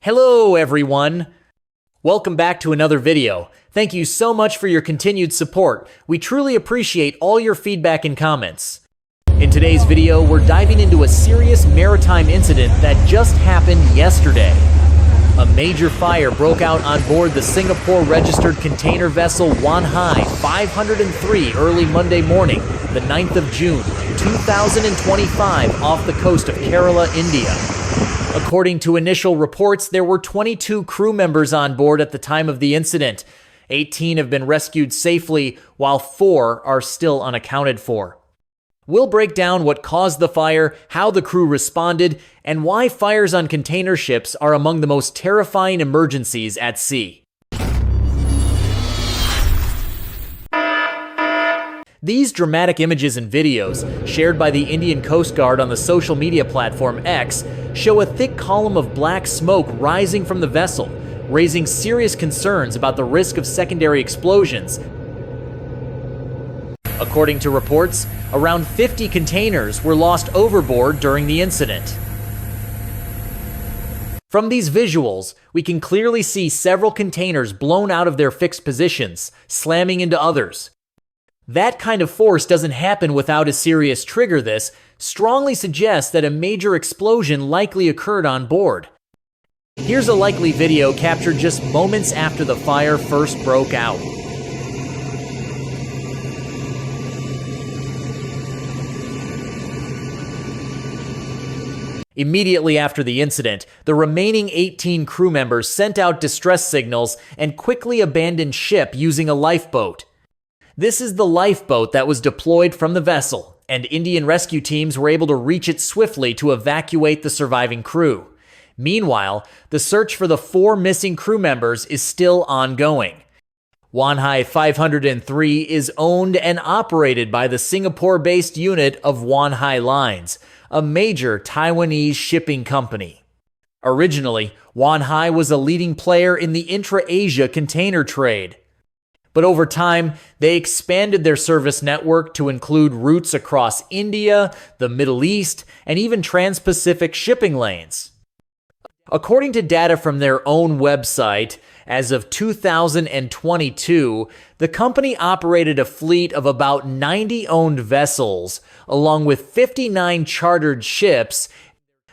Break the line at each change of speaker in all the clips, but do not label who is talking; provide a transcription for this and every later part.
Hello everyone! Welcome back to another video. Thank you so much for your continued support. We truly appreciate all your feedback and comments. In today's video, we're diving into a serious maritime incident that just happened yesterday. A major fire broke out on board the Singapore-registered container vessel Wanhai 503 early Monday morning, the 9th of June, 2025, off the coast of Kerala, India. According to initial reports, there were 22 crew members on board at the time of the incident. 18 have been rescued safely, while 4 are still unaccounted for. We'll break down what caused the fire, how the crew responded, and why fires on container ships are among the most terrifying emergencies at sea. These dramatic images and videos, shared by the Indian Coast Guard on the social media platform X, show a thick column of black smoke rising from the vessel, raising serious concerns about the risk of secondary explosions. According to reports, around 50 containers were lost overboard during the incident. From these visuals, we can clearly see several containers blown out of their fixed positions, slamming into others. That kind of force doesn't happen without a serious trigger. This strongly suggests that a major explosion likely occurred on board. Here's a likely video captured just moments after the fire first broke out. Immediately after the incident, the remaining 18 crew members sent out distress signals and quickly abandoned ship using a lifeboat. This is the lifeboat that was deployed from the vessel, and Indian rescue teams were able to reach it swiftly to evacuate the surviving crew. Meanwhile, the search for the 4 missing crew members is still ongoing. Wanhai 503 is owned and operated by the Singapore-based unit of Wanhai Lines, a major Taiwanese shipping company. Originally, Wanhai was a leading player in the intra-Asia container trade. But over time, they expanded their service network to include routes across India, the Middle East, and even trans-Pacific shipping lanes. According to data from their own website, as of 2022, the company operated a fleet of about 90 owned vessels, along with 59 chartered ships,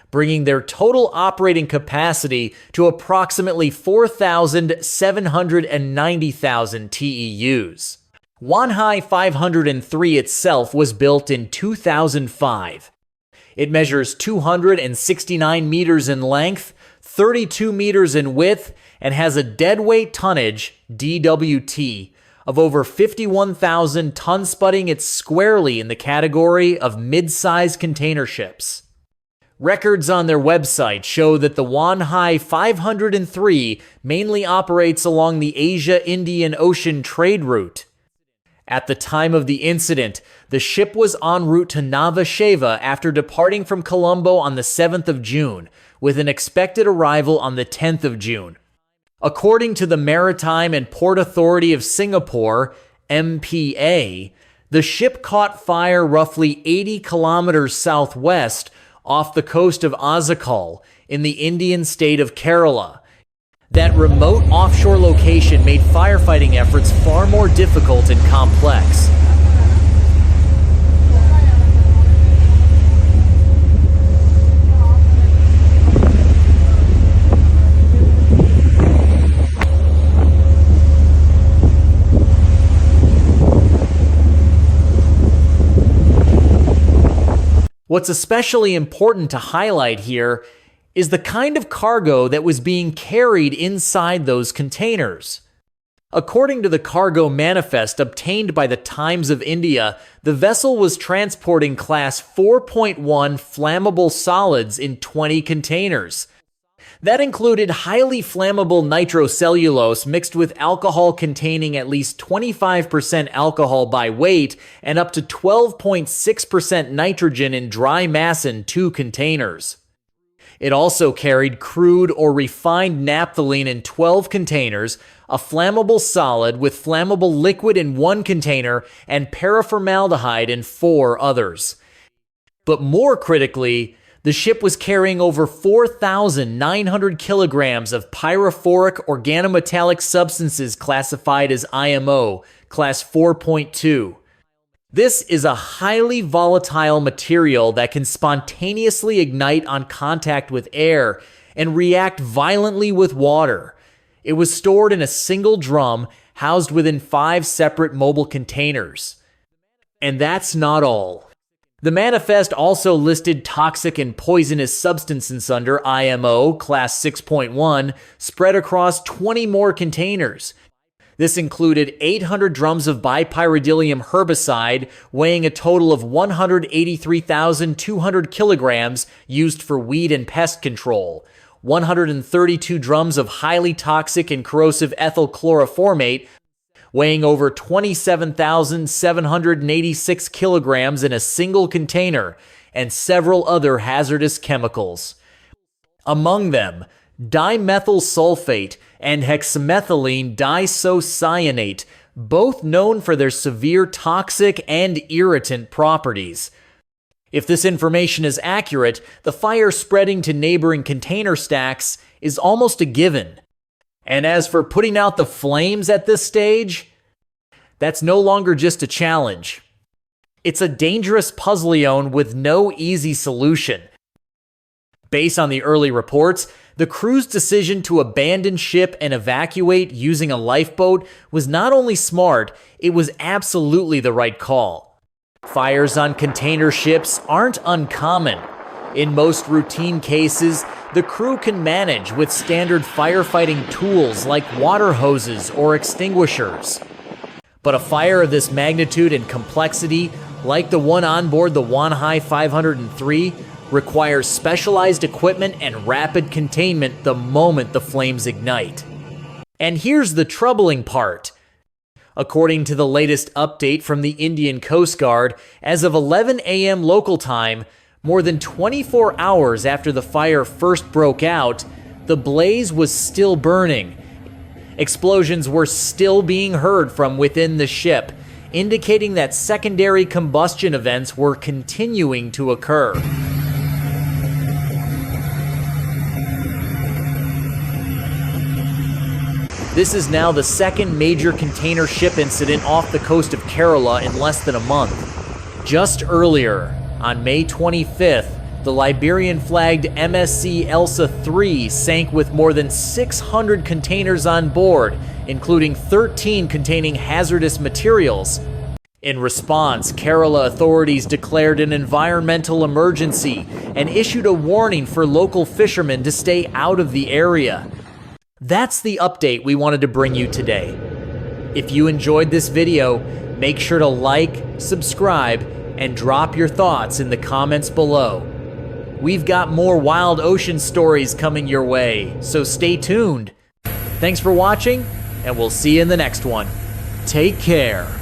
bringing their total operating capacity to approximately 4,790,000 TEUs. Wanhai 503 itself was built in 2005. It measures 269 meters in length, 32 meters in width, and has a deadweight tonnage, DWT, of over 51,000 tons, putting it squarely in the category of mid-size container ships. Records on their website show that the Wanhai 503 mainly operates along the Asia-Indian Ocean trade route. At the time of the incident, the ship was en route to Nava Sheva after departing from Colombo on the 7th of June, with an expected arrival on the 10th of June. According to the Maritime and Port Authority of Singapore, MPA, the ship caught fire roughly 80 kilometers southwest off the coast of Azakal in the Indian state of Kerala. That remote offshore location made firefighting efforts far more difficult and complex. What's especially important to highlight here is the kind of cargo that was being carried inside those containers. According to the cargo manifest obtained by the Times of India, the vessel was transporting Class 4.1 flammable solids in 20 containers. That included highly flammable nitrocellulose mixed with alcohol containing at least 25% alcohol by weight and up to 12.6% nitrogen in dry mass in 2 containers. It also carried crude or refined naphthalene in 12 containers, a flammable solid with flammable liquid in 1 container, and paraformaldehyde in 4 others. But more critically, The ship was carrying over 4,900 kilograms of pyrophoric organometallic substances classified as IMO, Class 4.2. This is a highly volatile material that can spontaneously ignite on contact with air and react violently with water. It was stored in a single drum housed within 5 separate mobile containers. And that's not all. The manifest also listed toxic and poisonous substances under IMO Class 6.1 spread across 20 more containers. This included 800 drums of bipyridinium herbicide weighing a total of 183,200 kilograms used for weed and pest control, 132 drums of highly toxic and corrosive ethyl chloroformate weighing over 27,786 kilograms in a single container, and several other hazardous chemicals. Among them, dimethyl sulfate and hexamethylene disocyanate, both known for their severe toxic and irritant properties. If this information is accurate, the fire spreading to neighboring container stacks is almost a given. And as for putting out the flames at this stage, that's no longer just a challenge. It's a dangerous puzzle with no easy solution. Based on the early reports, the crew's decision to abandon ship and evacuate using a lifeboat was not only smart, it was absolutely the right call. Fires on container ships aren't uncommon. In most routine cases, the crew can manage with standard firefighting tools like water hoses or extinguishers. But a fire of this magnitude and complexity, like the one on board the Wanhai 503, requires specialized equipment and rapid containment the moment the flames ignite. And here's the troubling part. According to the latest update from the Indian Coast Guard, as of 11 a.m. local time, more than 24 hours after the fire first broke out, the blaze was still burning. Explosions were still being heard from within the ship, indicating that secondary combustion events were continuing to occur. This is now the second major container ship incident off the coast of Kerala in less than a month. Just earlier, on May 25th, the Liberian-flagged MSC Elsa III sank with more than 600 containers on board, including 13 containing hazardous materials. In response, Kerala authorities declared an environmental emergency and issued a warning for local fishermen to stay out of the area. That's the update we wanted to bring you today. If you enjoyed this video, make sure to like, subscribe, and drop your thoughts in the comments below. We've got more wild ocean stories coming your way, so stay tuned. Thanks for watching, and we'll see you in the next one. Take care.